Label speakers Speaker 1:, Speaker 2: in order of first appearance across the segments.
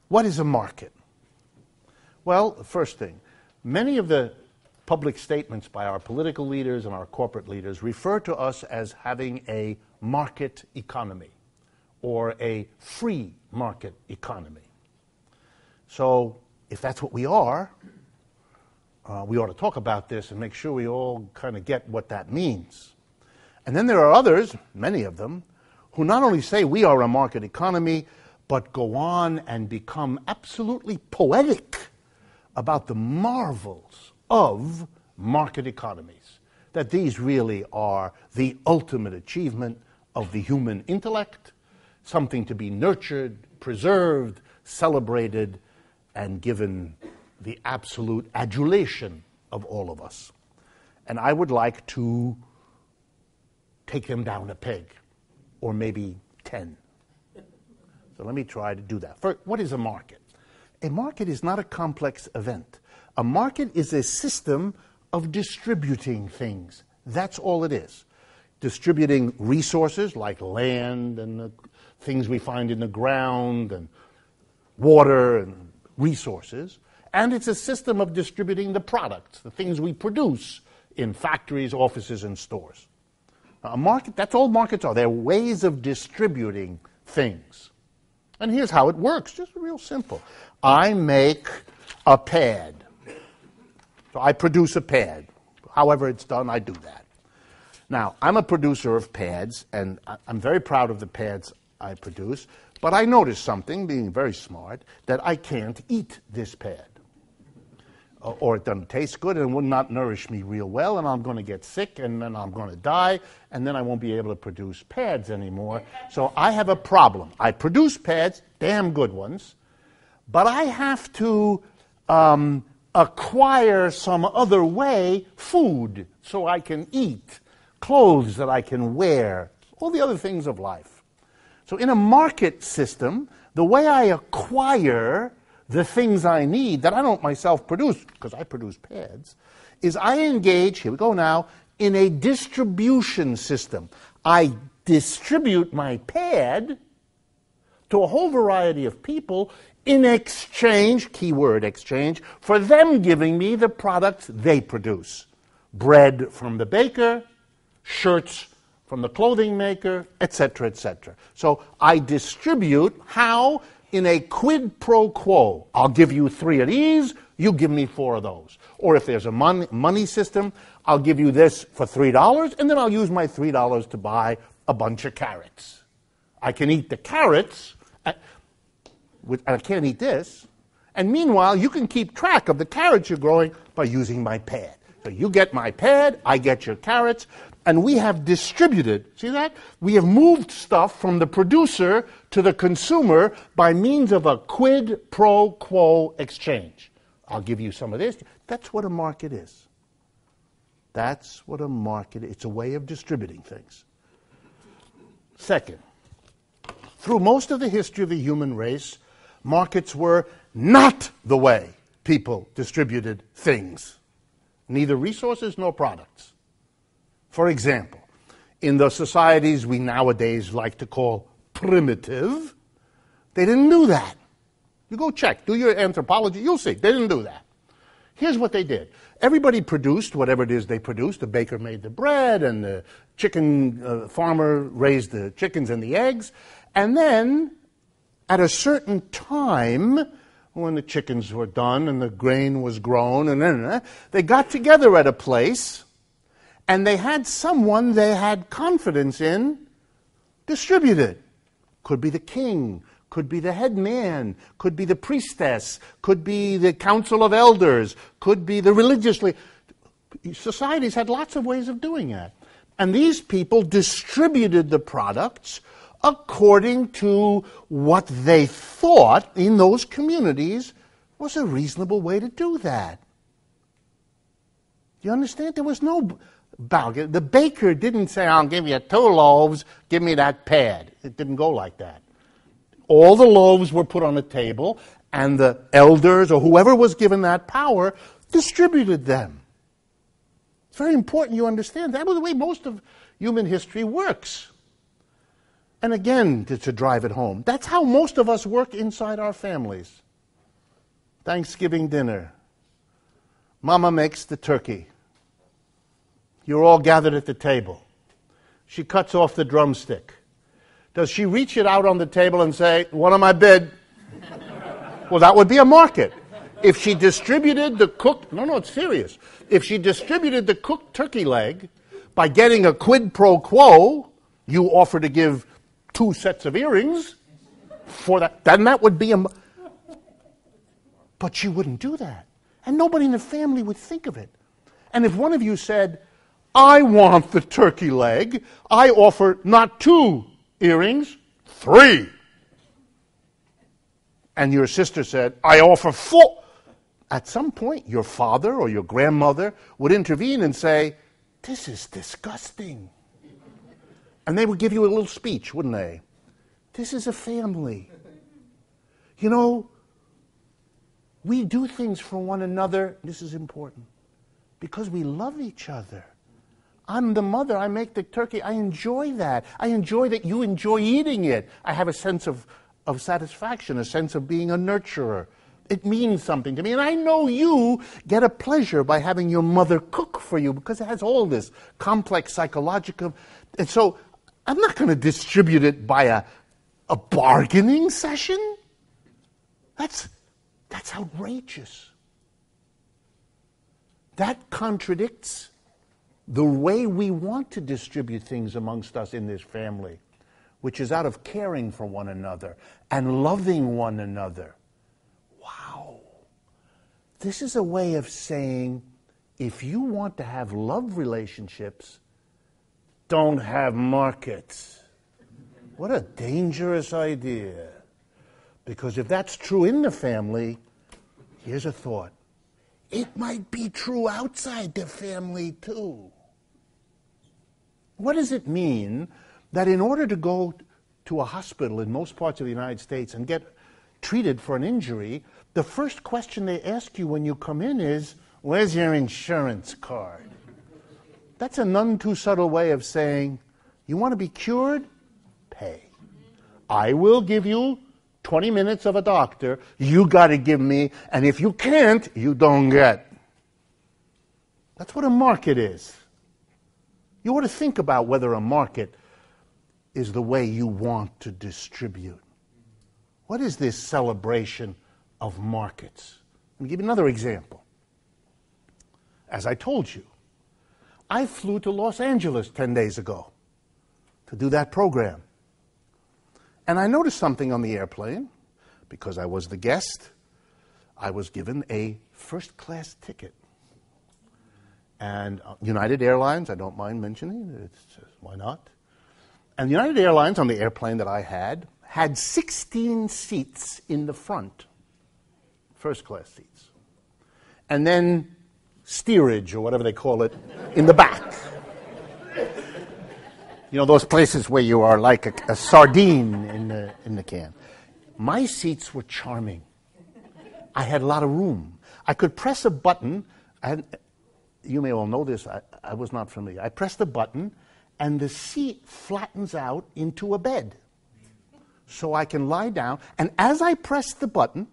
Speaker 1: What is a market? Well, the first thing, many of the public statements by our political leaders and our corporate leaders refer to us as having a market economy or a free market economy. So if that's what we are, we ought to talk about this and make sure we all kind of get what that means. And then there are others, many of them, who not only say we are a market economy, but go on and become absolutely poetic about the marvels of market economies, that these really are the ultimate achievement of the human intellect, something to be nurtured, preserved, celebrated, and given the absolute adulation of all of us. And I would like to take them down a peg, or maybe 10. So let me try to do that. First, what is a market? A market is not a complex event. A market is a system of distributing things. That's all it is. Distributing resources like land and the things we find in the ground and water and resources. And it's a system of distributing the products, the things we produce in factories, offices, and stores. Now, a market, that's all markets are. They're ways of distributing things. And here's how it works, just real simple. I make a pad. So I produce a pad. However it's done, I do that. Now, I'm a producer of pads, and I'm very proud of the pads I produce, but I noticed something, being very smart, that I can't eat this pad. Or it doesn't taste good, and it will not nourish me real well, and I'm going to get sick, and then I'm going to die, and then I won't be able to produce pads anymore. So I have a problem. I produce pads, damn good ones, but I have to acquire some other way food so I can eat, clothes that I can wear, all the other things of life. So in a market system, the way I acquire the things I need that I don't myself produce, because I produce pads, is I engage, here we go now, in a distribution system. I distribute my pad to a whole variety of people in exchange, keyword exchange, for them giving me the products they produce. Bread from the baker, shirts from the clothing maker, etc., etc. So I distribute how? In a quid pro quo. I'll give you 3 of these, you give me 4 of those. Or if there's a money system, I'll give you this for $3, and then I'll use my $3 to buy a bunch of carrots. I can eat the carrots, and I can't eat this. And meanwhile, you can keep track of the carrots you're growing by using my pad. So you get my pad, I get your carrots, and we have distributed, see that? We have moved stuff from the producer to the consumer by means of a quid pro quo exchange. I'll give you some of this. That's what a market is. That's what a market is. It's a way of distributing things. Second, through most of the history of the human race, markets were not the way people distributed things. Neither resources nor products. For example, in the societies we nowadays like to call primitive, they didn't do that. You go check, do your anthropology, you'll see. They didn't do that. Here's what they did. Everybody produced whatever it is they produced. The baker made the bread, and the chicken farmer raised the chickens and the eggs. And then, at a certain time, when the chickens were done and the grain was grown, and then they got together at a place, and they had someone they had confidence in distribute it. Could be the king, could be the head man, could be the priestess, could be the council of elders, could be the religious leader. Societies had lots of ways of doing that. And these people distributed the products according to what they thought in those communities was a reasonable way to do that. Do you understand? There was no bargain. The baker didn't say, I'll give you 2 loaves, give me that pad. It didn't go like that. All the loaves were put on a table, and the elders or whoever was given that power distributed them. It's very important you understand that was the way most of human history works. And again, to drive it home, that's how most of us work inside our families. Thanksgiving dinner. Mama makes the turkey. You're all gathered at the table. She cuts off the drumstick. Does she reach it out on the table and say, "One on my bid"? Well, that would be a market. If she distributed the cooked, no, it's serious. If she distributed the cooked turkey leg by getting a quid pro quo, you offer to give 2 sets of earrings for that, then that would be but she wouldn't do that. And nobody in the family would think of it. And if one of you said, "I want the turkey leg," I offer not 2 earrings, 3. And your sister said, "I offer 4. At some point, your father or your grandmother would intervene and say, "This is disgusting." And they would give you a little speech, wouldn't they? This is a family. You know, we do things for one another, this is important, because we love each other. I'm the mother, I make the turkey, I enjoy that. I enjoy that you enjoy eating it. I have a sense of satisfaction, a sense of being a nurturer. It means something to me. And I know you get a pleasure by having your mother cook for you because it has all this complex psychological. And so I'm not going to distribute it by a bargaining session. That's outrageous. That contradicts the way we want to distribute things amongst us in this family, which is out of caring for one another and loving one another. Wow. This is a way of saying, if you want to have love relationships, don't have markets. What a dangerous idea. Because if that's true in the family, here's a thought. It might be true outside the family too. What does it mean that in order to go to a hospital in most parts of the United States and get treated for an injury, the first question they ask you when you come in is, "Where's your insurance card?" That's a none too subtle way of saying, you want to be cured? Pay. I will give you 20 minutes of a doctor. You got to give me, and if you can't, you don't get. That's what a market is. You ought to think about whether a market is the way you want to distribute. What is this celebration of markets? Let me give you another example. As I told you, I flew to Los Angeles 10 days ago to do that program. And I noticed something on the airplane. Because I was the guest, I was given a first-class ticket. And United Airlines, I don't mind mentioning, why not? And United Airlines, on the airplane that I had 16 seats in the front, first-class seats. And then steerage, or whatever they call it, in the back. You know, those places where you are like a sardine in the can. My seats were charming. I had a lot of room. I could press a button, and you may all know this, I was not familiar. I pressed a button, and the seat flattens out into a bed. So I can lie down, and as I pressed the button,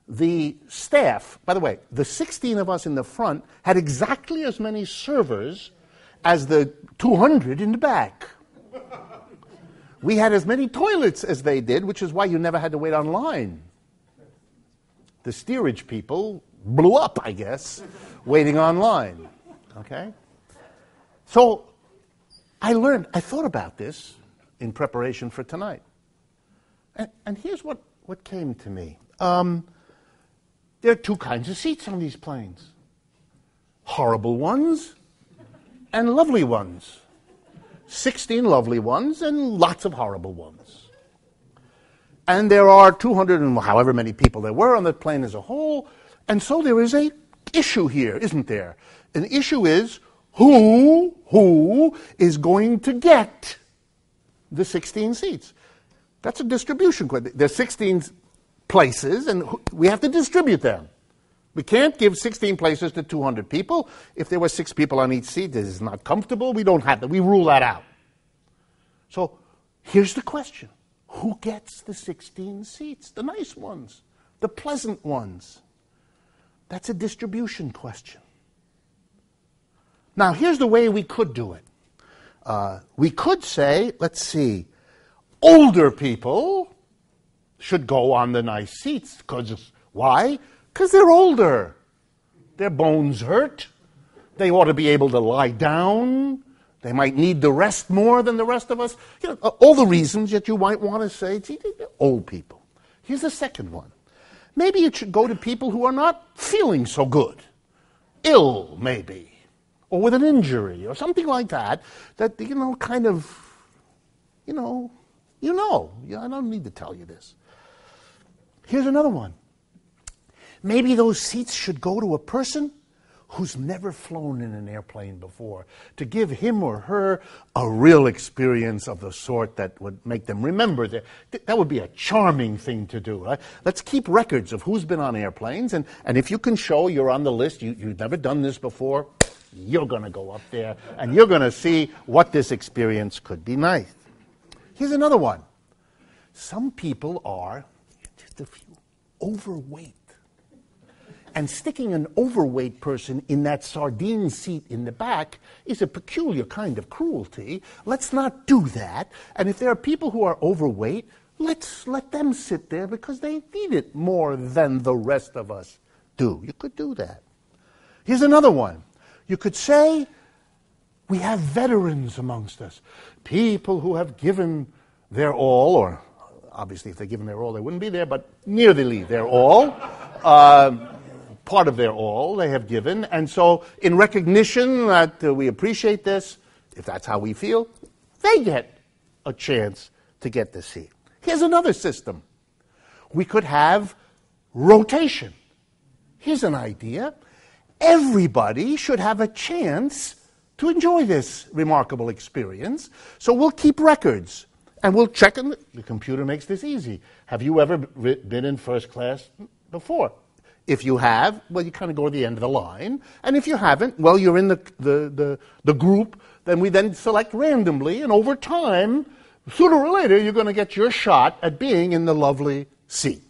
Speaker 1: the staff, by the way, the 16 of us in the front had exactly as many servers as the 200 in the back. We had as many toilets as they did, which is why you never had to wait online. The steerage people blew up, I guess, waiting online. Okay? So I thought about this in preparation for tonight. And here's what came to me. There are 2 kinds of seats on these planes. Horrible ones and lovely ones. 16 lovely ones and lots of horrible ones. And there are 200 and however many people there were on the plane as a whole. And so there is a issue here, isn't there? An issue is who is going to get the 16 seats? That's a distribution question. There's 16 places, and we have to distribute them. We can't give 16 places to 200 people. If there were 6 people on each seat, this is not comfortable. We don't have that. We rule that out. So Here's the question. Who gets the 16 seats? The nice ones, the pleasant ones. That's a distribution question. Now, here's the way we could do it. We could say, let's see, older people should go on the nice seats. Why? Because they're older. Their bones hurt. They ought to be able to lie down. They might need the rest more than the rest of us. You know, all the reasons that you might want to say, gee, they're old people. Here's the second one. Maybe it should go to people who are not feeling so good. Ill, maybe. Or with an injury, or something like that. That, kind of, I don't need to tell you this. Here's another one. Maybe those seats should go to a person who's never flown in an airplane before, to give him or her a real experience of the sort that would make them remember. That would be a charming thing to do. Right? Let's keep records of who's been on airplanes, and if you can show you're on the list, you've never done this before, you're going to go up there, and you're going to see what this experience could be nice. Here's another one. Some people are, just a few, overweight. And sticking an overweight person in that sardine seat in the back is a peculiar kind of cruelty. Let's not do that. And if there are people who are overweight, let's let them sit there because they need it more than the rest of us do. You could do that. Here's another one. You could say, we have veterans amongst us. People who have given their all, or obviously if they've given their all, they wouldn't be there, but nearly their all. Part of their all they have given. And so in recognition that we appreciate this, if that's how we feel, they get a chance to get the seat. Here's another system. We could have rotation. Here's an idea. Everybody should have a chance to enjoy this remarkable experience. So we'll keep records. And we'll check, and the computer makes this easy. Have you ever been in first class before? If you have, well, you kind of go to the end of the line. And if you haven't, well, you're in the group. Then we then select randomly. And over time, sooner or later, you're going to get your shot at being in the lovely seat.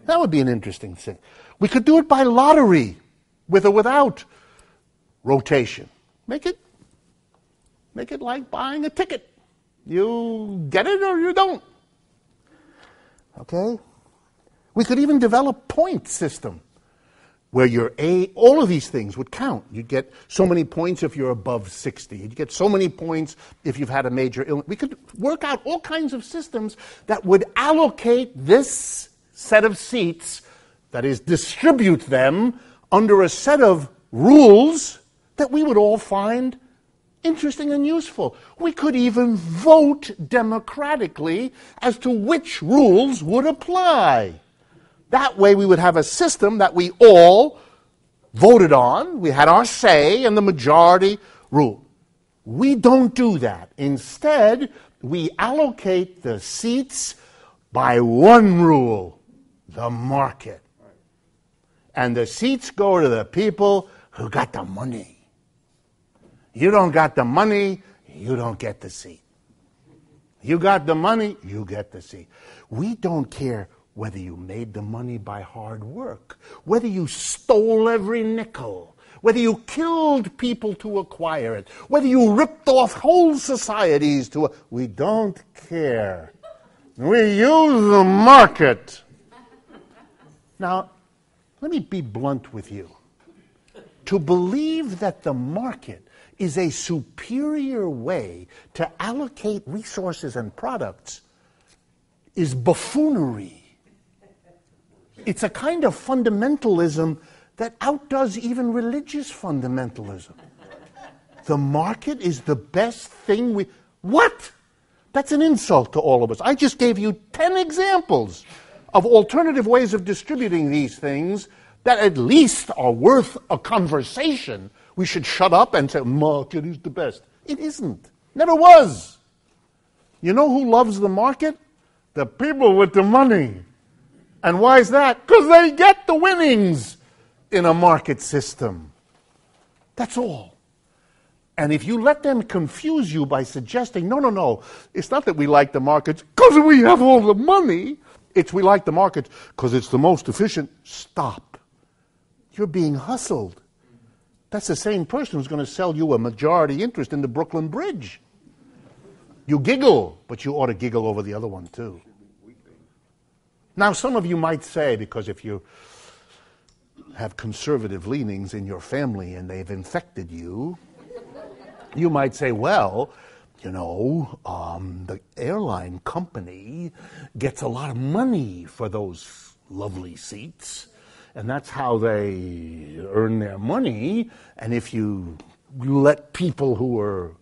Speaker 1: That would be an interesting thing. We could do it by lottery, with or without rotation. Make it like buying a ticket. You get it or you don't. Okay? We could even develop a point system where all of these things would count. You'd get so many points if you're above 60. You'd get so many points if you've had a major illness. We could work out all kinds of systems that would allocate this set of seats, that is, distribute them under a set of rules that we would all find interesting and useful. We could even vote democratically as to which rules would apply. That way we would have a system that we all voted on. We had our say and the majority ruled. We don't do that. Instead, we allocate the seats by one rule, the market. And the seats go to the people who got the money. You don't got the money, you don't get the seat. You got the money, you get the seat. We don't care whether you made the money by hard work, whether you stole every nickel, whether you killed people to acquire it, whether you ripped off whole societies we don't care. We use the market. Now, let me be blunt with you. To believe that the market is a superior way to allocate resources and products is buffoonery. It's a kind of fundamentalism that outdoes even religious fundamentalism. The market is the best thing What? That's an insult to all of us. I just gave you 10 examples of alternative ways of distributing these things that at least are worth a conversation. We should shut up and say, market is the best. It isn't. Never was. You know who loves the market? The people with the money. And why is that? Because they get the winnings in a market system. That's all. And if you let them confuse you by suggesting, no, it's not that we like the markets because we have all the money. It's we like the markets because it's the most efficient. Stop. You're being hustled. That's the same person who's going to sell you a majority interest in the Brooklyn Bridge. You giggle, but you ought to giggle over the other one too. Now, some of you might say, because if you have conservative leanings in your family and they've infected you, you might say, well, the airline company gets a lot of money for those lovely seats, and that's how they earn their money. And if you let people who are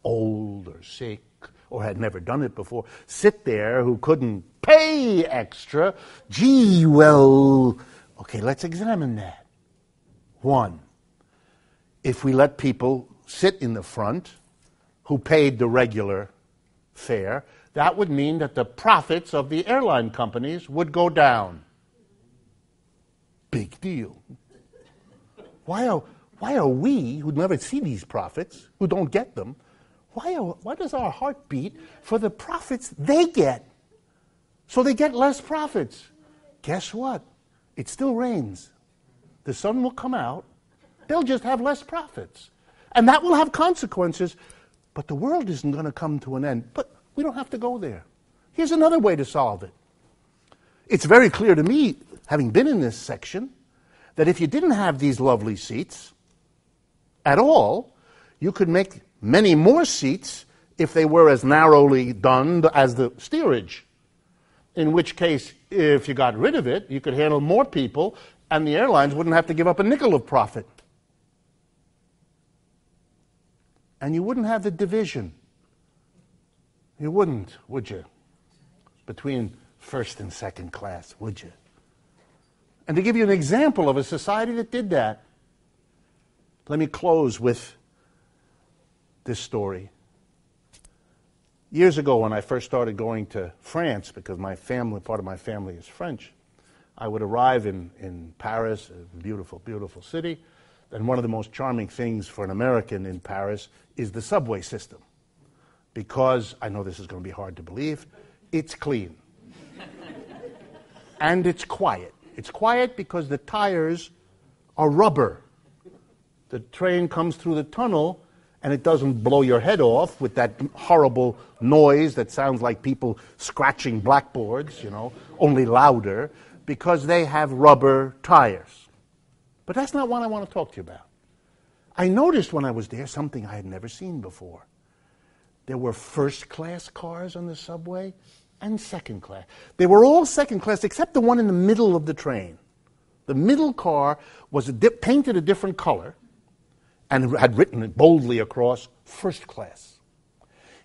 Speaker 1: old or sick or had never done it before sit there who couldn't pay extra, okay, let's examine that. One, if we let people sit in the front who paid the regular fare, that would mean that the profits of the airline companies would go down. Big deal. Why are we, who never see these profits, who don't get them, why does our heart beat for the profits they get? So they get less profits. Guess what? It still rains. The sun will come out. They'll just have less profits. And that will have consequences. But the world isn't going to come to an end. But we don't have to go there. Here's another way to solve it. It's very clear to me, having been in this section, that if you didn't have these lovely seats at all, you could make many more seats if they were as narrowly done as the steerage. In which case, if you got rid of it, you could handle more people, and the airlines wouldn't have to give up a nickel of profit. And you wouldn't have the division. You wouldn't, would you? Between first and second class, would you? And to give you an example of a society that did that, let me close with this story. Years ago, when I first started going to France, because part of my family is French, I would arrive in Paris, a beautiful, beautiful city. And one of the most charming things for an American in Paris is the subway system. Because, I know this is going to be hard to believe, it's clean. And it's quiet. It's quiet because the tires are rubber. The train comes through the tunnel, and it doesn't blow your head off with that horrible noise that sounds like people scratching blackboards, only louder, because they have rubber tires. But that's not what I want to talk to you about. I noticed when I was there something I had never seen before. There were first-class cars on the subway and second class. They were all second class except the one in the middle of the train. The middle car was painted a different color and had written it boldly across, first class.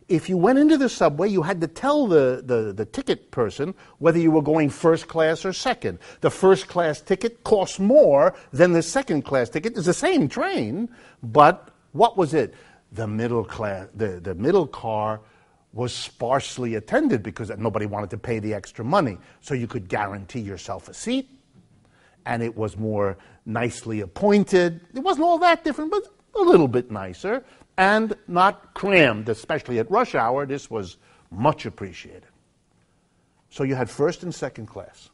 Speaker 1: If you went into the subway, you had to tell the ticket person whether you were going first class or second. The first class ticket cost more than the second class ticket. It's the same train, but what was it? The middle car was sparsely attended because nobody wanted to pay the extra money. So you could guarantee yourself a seat, and it was more nicely appointed. It wasn't all that different, but a little bit nicer, and not crammed, especially at rush hour. This was much appreciated. So you had first and second class.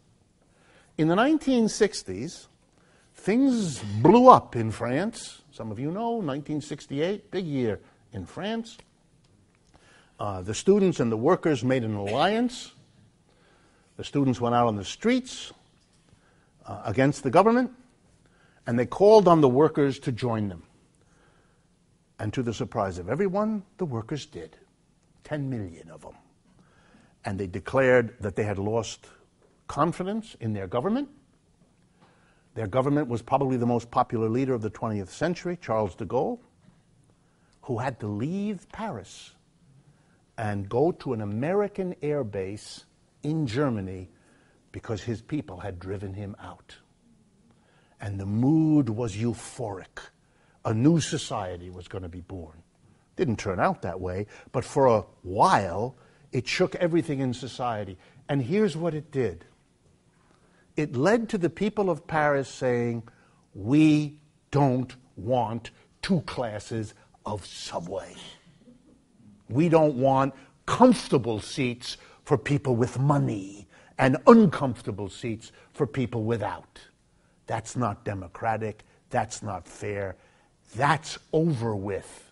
Speaker 1: In the 1960s, things blew up in France. Some of you know, 1968, big year in France. The students and the workers made an alliance. The students went out on the streets against the government, and they called on the workers to join them. And to the surprise of everyone, the workers did. 10 million of them. And they declared that they had lost confidence in their government. Their government was probably the most popular leader of the 20th century, Charles de Gaulle, who had to leave Paris and go to an American air base in Germany because his people had driven him out. And the mood was euphoric. A new society was going to be born. Didn't turn out that way, but for a while, it shook everything in society. And here's what it did. It led to the people of Paris saying, we don't want two classes of Subway. We don't want comfortable seats for people with money and uncomfortable seats for people without. That's not democratic. That's not fair. That's over with.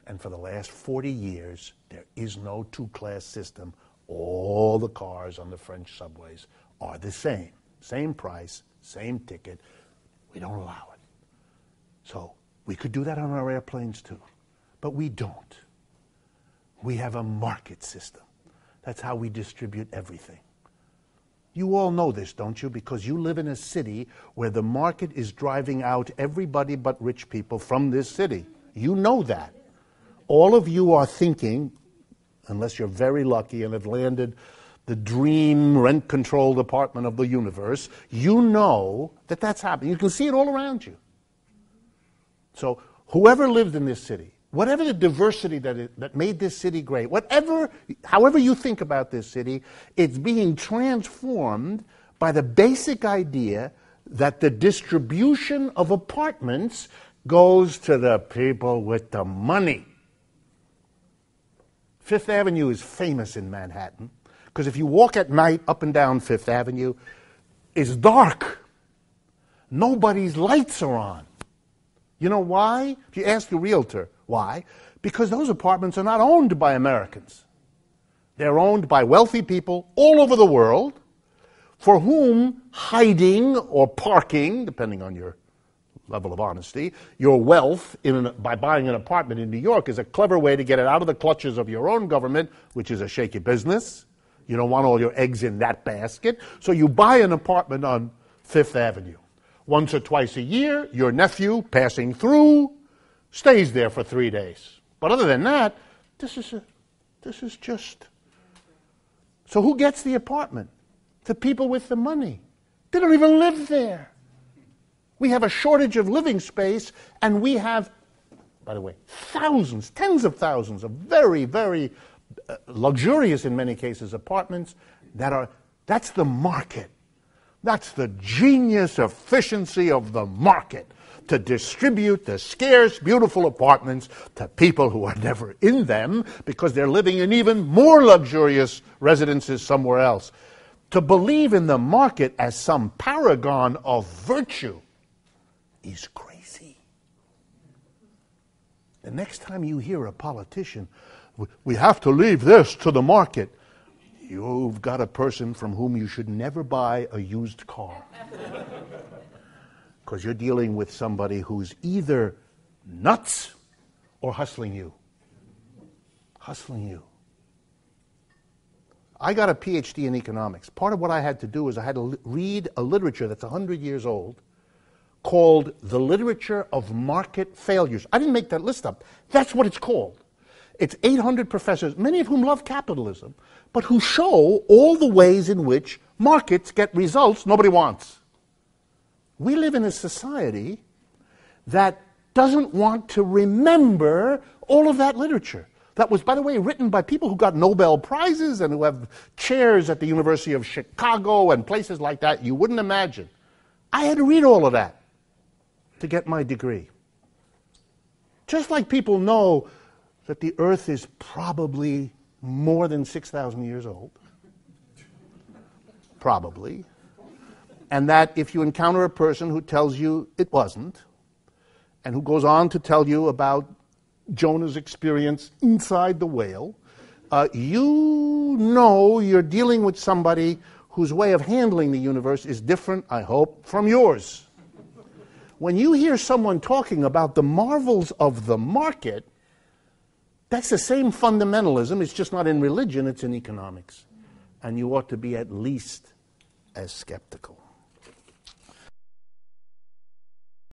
Speaker 1: And for the last 40 years, there is no two-class system. All the cars on the French subways are the same. Same price, same ticket. We don't allow it. So we could do that on our airplanes too. But we don't. We have a market system. That's how we distribute everything. You all know this, don't you? Because you live in a city where the market is driving out everybody but rich people from this city. You know that. All of you are thinking, unless you're very lucky and have landed the dream rent-controlled apartment of the universe, you know that that's happening. You can see it all around you. So whoever lived in this city, whatever the diversity that made this city great, however you think about this city, it's being transformed by the basic idea that the distribution of apartments goes to the people with the money. Fifth Avenue is famous in Manhattan because if you walk at night up and down Fifth Avenue, it's dark. Nobody's lights are on. You know why? If you ask a realtor, why? Because those apartments are not owned by Americans. They're owned by wealthy people all over the world for whom hiding or parking, depending on your level of honesty, your wealth by buying an apartment in New York is a clever way to get it out of the clutches of your own government, which is a shaky business. You don't want all your eggs in that basket. So you buy an apartment on Fifth Avenue. Once or twice a year, your nephew passing through stays there for 3 days. But other than that, this is just... So who gets the apartment? The people with the money. They don't even live there. We have a shortage of living space, and we have, by the way, thousands, tens of thousands of very, very luxurious, in many cases, apartments that's the market. That's the genius efficiency of the market, to distribute the scarce, beautiful apartments to people who are never in them because they're living in even more luxurious residences somewhere else. To believe in the market as some paragon of virtue is crazy. The next time you hear a politician, we have to leave this to the market, you've got a person from whom you should never buy a used car. Because you're dealing with somebody who's either nuts or hustling you. Hustling you. I got a PhD in economics. Part of what I had to do is I had to read a literature that's 100 years old called The Literature of Market Failures. I didn't make that list up. That's what it's called. It's 800 professors, many of whom love capitalism, but who show all the ways in which markets get results nobody wants. We live in a society that doesn't want to remember all of that literature. That was, by the way, written by people who got Nobel Prizes and who have chairs at the University of Chicago and places like that you wouldn't imagine. I had to read all of that to get my degree. Just like people know that the earth is probably more than 6,000 years old. Probably. And that if you encounter a person who tells you it wasn't, and who goes on to tell you about Jonah's experience inside the whale, you know you're dealing with somebody whose way of handling the universe is different, I hope, from yours. When you hear someone talking about the marvels of the market, that's the same fundamentalism. It's just not in religion, it's in economics. And you ought to be at least as skeptical.